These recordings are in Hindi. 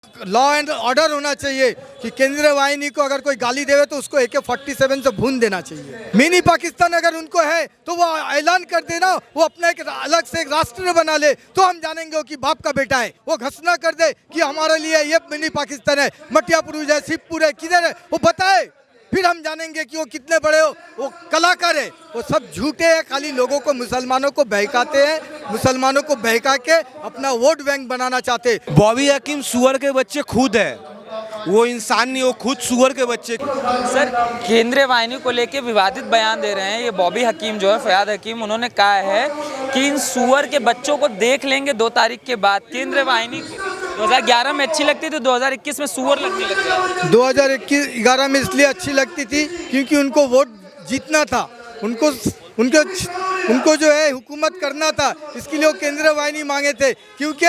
लॉ एंड ऑर्डर होना चाहिए कि केंद्रीय वाहिनी को अगर कोई गाली देवे तो उसको AK-47 से भून देना चाहिए। मिनी पाकिस्तान अगर उनको है तो वो ऐलान कर देना, वो अपना एक अलग से एक राष्ट्र बना ले, तो हम जानेंगे वो कि बाप का बेटा है। वो घोषणा कर दे कि हमारे लिए ये मिनी पाकिस्तान है, मटियापुर है, शिवपुर है, किधर है, वो बताए, फिर हम जानेंगे कि वो कितने बड़े हो, वो कलाकार है। वो सब झूठे हैं, खाली लोगों को, मुसलमानों को बहकाते हैं, मुसलमानों को बहका के अपना वोट बैंक बनाना चाहते। बॉबी हकीम सुअर के बच्चे खुद है, वो इंसान नहीं, वो खुद सुअर के बच्चे। सर, केंद्रीय वाहिनी को लेके विवादित बयान दे रहे हैं ये बॉबी हकीम जो है, फयाद हकीम, उन्होंने कहा है कि इन सुअर के बच्चों को देख लेंगे 2 तारीख के बाद। केंद्रीय वाहिनी 2011 में अच्छी लगती थी, 2021 में सुअर लगने लग गया। 2011 में इसलिए अच्छी लगती थी क्योंकि उनको वोट जीतना था, उनको जो है हुकूमत करना था, इसके लिए वो केंद्रीय वाहिनी मांगे थे, क्योंकि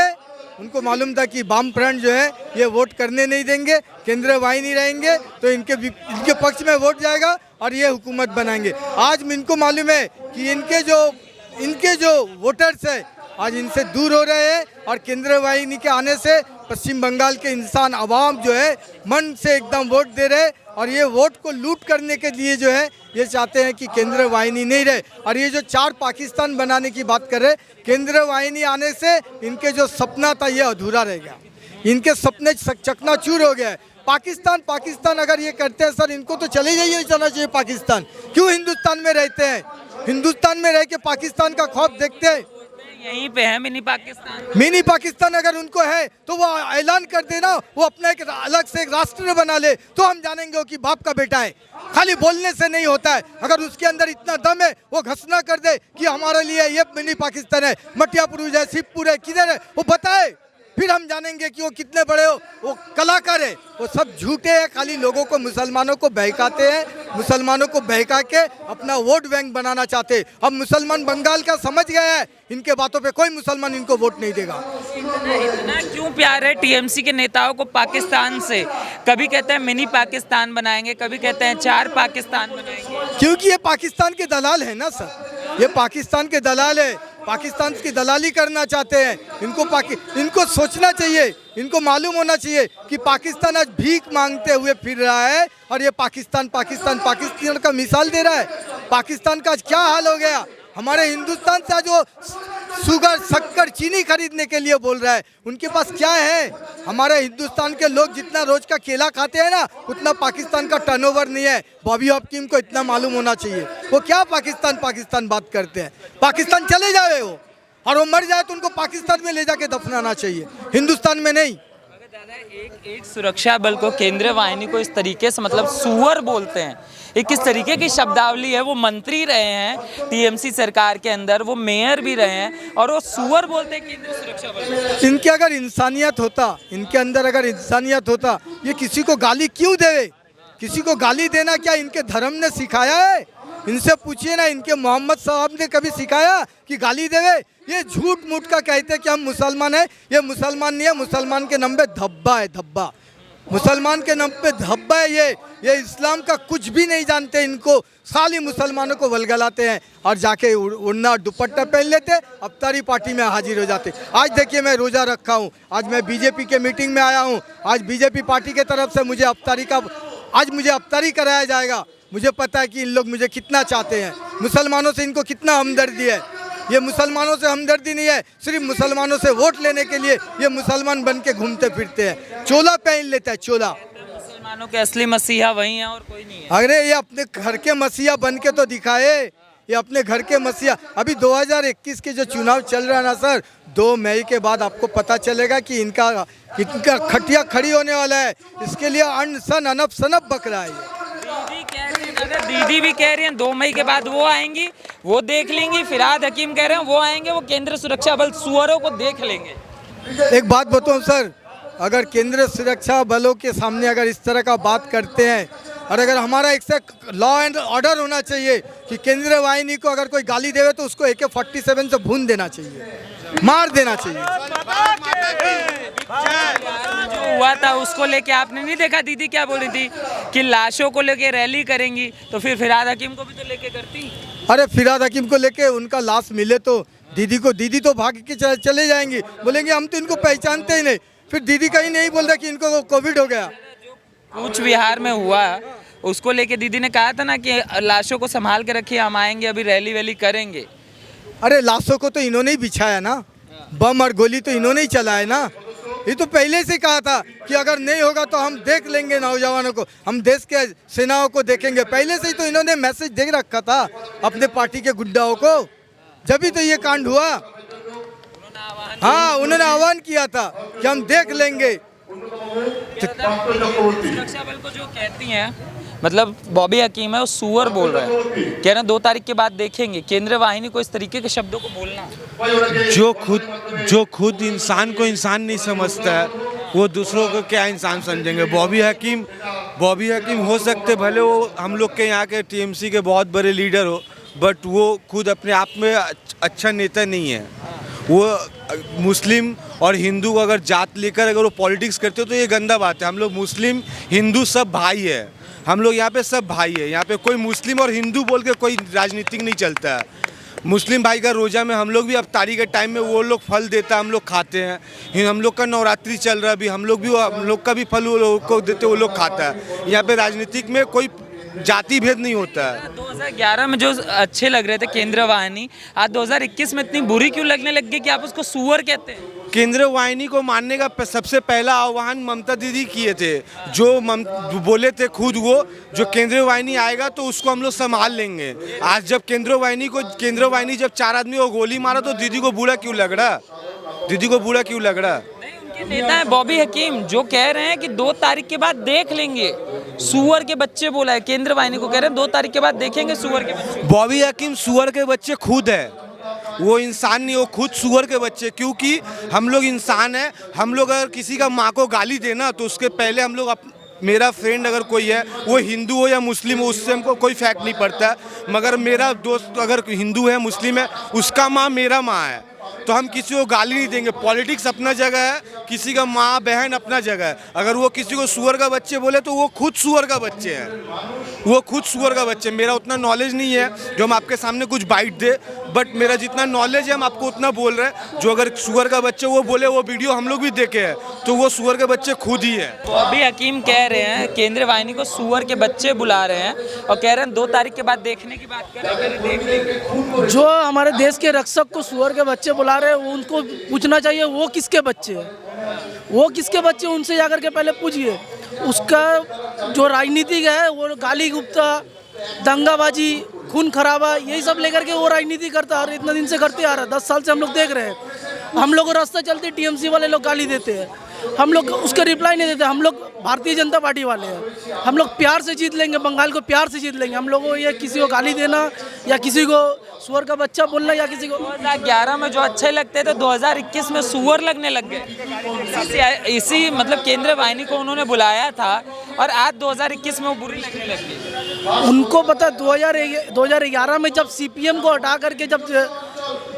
उनको मालूम था कि वाम फ्रंट जो है ये वोट करने नहीं देंगे, केंद्रीय वाहिनी रहेंगे तो इनके पक्ष में वोट जाएगा और ये हुकूमत बनाएंगे। आज इनको मालूम है कि इनके जो वोटर्स है आज इनसे दूर हो रहे हैं और केंद्रीय वाहिनी के आने से पश्चिम बंगाल के इंसान आवाम जो है मन से एकदम वोट दे रहे हैं और ये वोट को लूट करने के लिए जो है ये चाहते हैं कि केंद्रीय वाहिनी नहीं रहे। और ये जो 4 पाकिस्तान बनाने की बात कर रहे, केंद्रीय वाहिनी आने से इनके जो सपना था ये अधूरा रह गया, इनके सपने चकनाचूर हो गए। पाकिस्तान अगर ये करते हैं सर, इनको तो चले जाइए, चलना चाहिए पाकिस्तान। क्यों हिंदुस्तान में रहते हैं? हिंदुस्तान में रह के पाकिस्तान का खौफ देखते हैं। यहीं पे है मिनी पाकिस्तान। मिनी पाकिस्तान अगर उनको है तो वो ऐलान कर देना, वो अपना एक अलग से एक राष्ट्र बना ले, तो हम जानेंगे वो कि बाप का बेटा है। खाली बोलने से नहीं होता है, अगर उसके अंदर इतना दम है वो घोषणा कर दे कि हमारे लिए ये मिनी पाकिस्तान है, मटियापुर है, शिवपुर है, किधर है, वो बताए, फिर हम जानेंगे कि वो कितने बड़े हो, वो कलाकार है। वो सब झूठे हैं, खाली लोगों को, मुसलमानों को बहकाते हैं, मुसलमानों को बहका के अपना वोट बैंक बनाना चाहते हैं। अब मुसलमान बंगाल का समझ गया है, इनके बातों पे कोई मुसलमान इनको वोट नहीं देगा। इतना क्यों प्यार है टीएमसी के नेताओं को पाकिस्तान से? कभी कहते हैं मिनी पाकिस्तान बनाएंगे, कभी कहते हैं 4 पाकिस्तान बनाएंगे। क्योंकि ये पाकिस्तान के दलाल है ना सर, ये पाकिस्तान के दलाल है, पाकिस्तान की दलाली करना चाहते हैं। इनको सोचना चाहिए, इनको मालूम होना चाहिए कि पाकिस्तान आज भीख मांगते हुए फिर रहा है और ये पाकिस्तान का मिसाल दे रहा है। पाकिस्तान का आज क्या हाल हो गया, हमारे हिंदुस्तान से आज वो शुगर, शक्कर, चीनी खरीदने के लिए बोल रहा है। उनके पास क्या है? हमारे हिंदुस्तान के लोग जितना रोज का केला खाते हैं ना, उतना पाकिस्तान का टर्नओवर नहीं है। बॉबी हकीम को इतना मालूम होना चाहिए, वो क्या पाकिस्तान बात करते हैं। पाकिस्तान चले जाए वो, और वो मर जाए तो उनको पाकिस्तान में ले जाके दफनाना चाहिए, हिंदुस्तान में नहीं। एक सुरक्षा बल को, केंद्रीय वाहिनी को इस तरीके से मतलब सुअर बोलते हैं, ये किस तरीके की शब्दावली है? वो मंत्री रहे हैं टीएमसी सरकार के अंदर, वो मेयर भी रहे हैं और वो सुअर बोलते हैं केंद्रीय सुरक्षा बल। इनके अगर इंसानियत होता, इनके अंदर अगर इंसानियत होता, ये किसी को गाली क्यों देवे? किसी को गाली देना क्या इनके धर्म ने सिखाया है? इनसे पूछिए ना, इनके मोहम्मद साहब ने कभी सिखाया कि गाली देवे? ये झूठ मूठ का कहते हैं कि हम मुसलमान हैं, ये मुसलमान नहीं है, मुसलमान के नाम पे धब्बा है, धब्बा, मुसलमान के नाम पे धब्बा है। ये इस्लाम का कुछ भी नहीं जानते, इनको साली मुसलमानों को वलगलाते हैं और जाके उड़ना दुपट्टा पहन लेते, अफ्तारी पार्टी में हाजिर हो जाते। आज देखिए मैं रोज़ा रखा हूँ, आज मैं बीजेपी के मीटिंग में आया हूँ, आज बीजेपी पार्टी के तरफ से मुझे अफ्तारी कराया जाएगा। मुझे पता है कि इन लोग मुझे कितना चाहते हैं, मुसलमानों से इनको कितना हमदर्दी है। ये मुसलमानों से हमदर्दी नहीं है, सिर्फ मुसलमानों से वोट लेने के लिए ये मुसलमान बन के घूमते फिरते हैं, चोला पहन लेता है, चोला। मुसलमानों के असली मसीहा वही हैं और कोई नहीं है। अरे ये अपने घर के मसीहा बन के तो दिखाए, ये अपने घर के मसीहा। अभी 2021 के जो चुनाव चल रहा है ना सर, 2 मई के बाद आपको पता चलेगा कि इनका खटिया खड़ी होने वाला है। इसके लिए अनशन अनप सनप बक रहा है। दीदी भी कह रही हैं 2 मई के बाद वो आएंगी, वो देख लेंगी। फयाद हकीम कह रहे हैं वो आएंगे, वो केंद्रीय सुरक्षा बल सुअरों को देख लेंगे। एक बात बताऊं सर, अगर केंद्रीय सुरक्षा बलों के सामने अगर इस तरह का बात करते हैं, और अगर हमारा एक से लॉ एंड ऑर्डर होना चाहिए कि केंद्रीय वाहिनी को अगर कोई गाली देवे तो उसको AK-47 से भून देना चाहिए, मार देना चाहिए। जो हुआ था उसको लेके आपने नहीं देखा दीदी क्या बोल रही थी कि लाशों को लेके रैली करेंगी, तो फिर फयाद हकीम को भी तो लेके करती। अरे फयाद हकीम को लेके उनका लाश मिले तो दीदी तो भाग के चले जाएंगी, बोलेंगे हम तो इनको पहचानते ही नहीं। फिर दीदी कहीं नहीं बोल रहा कि इनको कोविड हो गया। कूच बिहार में हुआ उसको लेके दीदी ने कहा था ना कि लाशों को संभाल के रखिए, हम आएंगे, अभी रैली वैली करेंगे। अरे लाशों को तो इन्होंने ही बिछाया ना, बम और गोली तो इन्होंने ही चलाया ना। ये तो पहले से कहा था कि अगर नहीं होगा तो हम देख लेंगे नौजवानों को, हम देश के सेनाओं को देखेंगे। पहले से ही तो इन्होंने मैसेज दे रखा था अपने पार्टी के गुंडाओं को, जब भी तो ये कांड हुआ। हाँ, उन्होंने आह्वान किया था कि हम देख लेंगे। सुरक्षा बल को जो कहती हैं, मतलब बॉबी हकीम है, वो सुअर बोल रहा है, कह रहे हैं 2 तारीख के बाद देखेंगे। केंद्रीय वाहिनी को इस तरीके के शब्दों को बोलना, जो खुद इंसान को इंसान नहीं समझता है, वो दूसरों को क्या इंसान समझेंगे। बॉबी हकीम हो सकते भले वो हम लोग के यहाँ के टीएमसी के बहुत बड़े लीडर हो, बट वो खुद अपने आप में अच्छा नेता नहीं है। वो मुस्लिम और हिंदू को अगर जात लेकर अगर वो पॉलिटिक्स करते हो तो ये गंदा बात है। हम लोग मुस्लिम हिंदू सब भाई है, हम लोग यहाँ पे सब भाई है। यहाँ पे कोई मुस्लिम और हिंदू बोल के कोई राजनीतिक नहीं चलता है। मुस्लिम भाई का रोज़ा में हम लोग भी अफ्तारी के टाइम में वो लोग फल देता है, हम लोग खाते हैं। हम लोग का नवरात्रि चल रहा है अभी, हम लोग का भी फल वो लोग को देते, वो लोग खाता है। यहाँ पे राजनीतिक में कोई जाति भेद नहीं होता है। 2011 में जो अच्छे लग रहे थे केंद्रीय वाहिनी, आज 2021 में इतनी बुरी क्यों लगने लग गई कि आप उसको सुअर कहते हैं? केंद्रीय वाहिनी को मानने का सबसे पहला आह्वान ममता दीदी किए थे, जो बोले थे खुद वो, जो केंद्रीय वाहिनी आएगा तो उसको हम लोग संभाल लेंगे। आज जब केंद्रीय वाहिनी जब 4 आदमी को गोली मारा तो दीदी को बुरा क्यों लग रहा? नहीं, उनके नेता है बॉबी हकीम, जो कह रहे हैं कि 2 तारीख के बाद देख लेंगे। सुअर के बच्चे बोला है, केंद्रीय वाहिनी को कह रहे हैं 2 तारीख के बाद देखेंगे सुअर के बच्चे। बॉबी हकीम सुअर के बच्चे खुद है, वो इंसान नहीं, वो खुद सुअर के बच्चे। क्योंकि हम लोग इंसान हैं, हम लोग अगर किसी का माँ को गाली देना तो उसके पहले हम लोग मेरा फ्रेंड अगर कोई है, वो हिंदू हो या मुस्लिम हो, उससे हमको कोई फर्क नहीं पड़ता। मगर मेरा दोस्त अगर हिंदू है, मुस्लिम है, उसका माँ मेरा माँ है, तो हम किसी को गाली नहीं देंगे। पॉलिटिक्स अपना जगह है, किसी का माँ बहन अपना जगह है। अगर वो किसी को सुअर का बच्चे बोले तो वो खुद सुअर का बच्चे हैं, मेरा उतना नॉलेज नहीं है जो हम आपके सामने कुछ बाइट दे, बट मेरा जितना नॉलेज है हम आपको उतना बोल रहे हैं। जो अगर सुअर का बच्चे वो बोले, वो वीडियो हम लोग भी देखे हैं, तो वो सुअर के बच्चे खुद ही है। बॉबी हकीम कह रहे हैं केंद्रीय वाहिनी को सुअर के बच्चे बुला रहे हैं और कह रहे हैं 2 तारीख के बाद देखने की बात कर रहे हैं, देख लेंगे। जो हमारे देश के रक्षक को सुअर के बच्चे बुला रहे हैं, उनको पूछना चाहिए वो किसके बच्चे हैं, उनसे जाकर के पहले पूछिए। उसका जो राजनीतिक है वो गाली गुप्ता, दंगाबाजी, खून खराबा, यही सब लेकर के वो राजनीति करता है और इतना दिन से करते आ रहा है। 10 साल से हम लोग देख रहे हैं। हम लोग को रास्ता चलते टीएमसी वाले लोग गाली देते हैं, हम लोग उसका रिप्लाई नहीं देते। हम लोग भारतीय जनता पार्टी वाले हैं, हम लोग प्यार से जीत लेंगे, बंगाल को प्यार से जीत लेंगे। हम लोगों को ये किसी को गाली देना या किसी को सुअर का बच्चा बोलना या किसी को 2011 में जो अच्छे लगते थे 2021 में सुअर लगने लग गए। इसी मतलब केंद्रीय वाहिनी को उन्होंने बुलाया था और आज 2021 में वो बुरी लगने लग गई। उनको पता 2011 में जब सीपीएम को हटा करके जब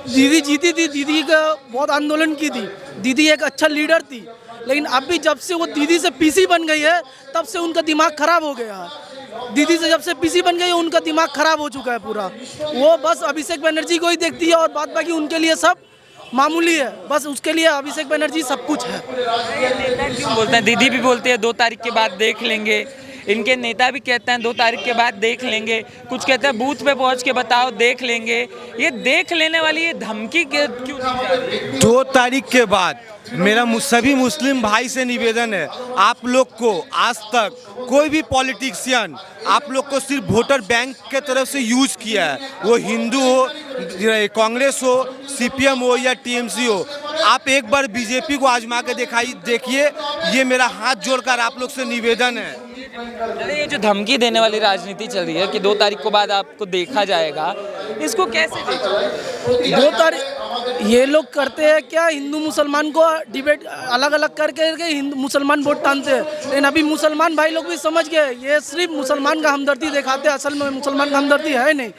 दीदी जीती थी, दीदी का बहुत आंदोलन की थी, दीदी एक अच्छा लीडर थी। लेकिन अभी जब से वो दीदी से पीसी बन गई है, तब से उनका दिमाग खराब हो गया है। दीदी से जब से पीसी बन गई है, उनका दिमाग खराब हो चुका है पूरा। वो बस अभिषेक बनर्जी को ही देखती है और बात बाकी उनके लिए सब मामूली है। बस उसके लिए अभिषेक बनर्जी सब कुछ है। क्यों बोलते हैं, दीदी भी बोलती है 2 तारीख के बाद देख लेंगे, इनके नेता भी कहते हैं 2 तारीख के बाद देख लेंगे, कुछ कहते हैं बूथ पे पहुंच के बताओ देख लेंगे। ये देख लेने वाली ये धमकी क्यों दी जा रही है? 2 तारीख के बाद मेरा सभी मुस्लिम भाई से निवेदन है, आप लोग को आज तक कोई भी पॉलिटिशियन आप लोग को सिर्फ वोटर बैंक के तरफ से यूज किया है, वो हिंदू हो, कांग्रेस हो, सीपीएम हो या टीएमसी हो। आप एक बार बीजेपी को आजमा के देखिए। ये मेरा हाथ जोड़कर आप लोग से निवेदन है। अरे ये जो धमकी देने वाली राजनीति चल रही है कि 2 तारीख के बाद आपको देखा जाएगा, इसको कैसे देखें? 2 तारीख ये लोग करते हैं क्या, हिंदू मुसलमान को डिबेट अलग अलग करके हिंदू मुसलमान वोट टानते हैं। लेकिन अभी मुसलमान भाई लोग भी समझ गए ये सिर्फ मुसलमान का हमदर्दी दिखाते हैं, असल में मुसलमान का हमदर्दी है नहीं।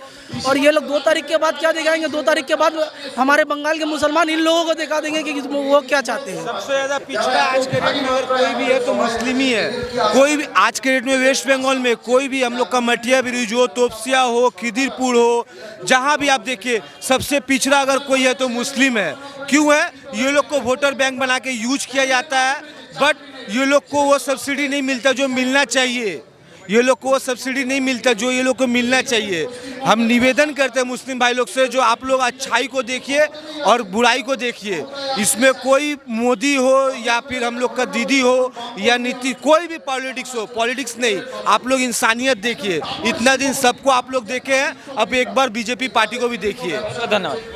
और ये लोग 2 तारीख के बाद क्या दिखाएंगे? 2 तारीख के बाद हमारे बंगाल के मुसलमान इन लोगों को दिखा देंगे कि वो क्या चाहते हैं। सबसे ज़्यादा पिछड़ा आज के डेट में अगर कोई भी है तो मुस्लिम ही है। कोई भी आज के डेट में वेस्ट बंगाल में कोई भी, हम लोग का मटिया ब्रिज हो, तोपसिया हो, खिदिरपुर हो, जहाँ भी आप देखिए सबसे पिछड़ा अगर कोई है तो मुस्लिम है। क्यों है? ये लोग को वोटर बैंक बना के यूज किया जाता है बट ये लोग को वो सब्सिडी नहीं मिलता जो मिलना चाहिए। ये लोग को वो सब्सिडी नहीं मिलता जो ये लोग को मिलना चाहिए। हम निवेदन करते हैं मुस्लिम भाई लोग से, जो आप लोग अच्छाई को देखिए और बुराई को देखिए। इसमें कोई मोदी हो या फिर हम लोग का दीदी हो या नीति, कोई भी पॉलिटिक्स हो, पॉलिटिक्स नहीं, आप लोग इंसानियत देखिए। इतना दिन सबको आप लोग देखे हैं, अब एक बार बीजेपी पार्टी को भी देखिए। धन्यवाद।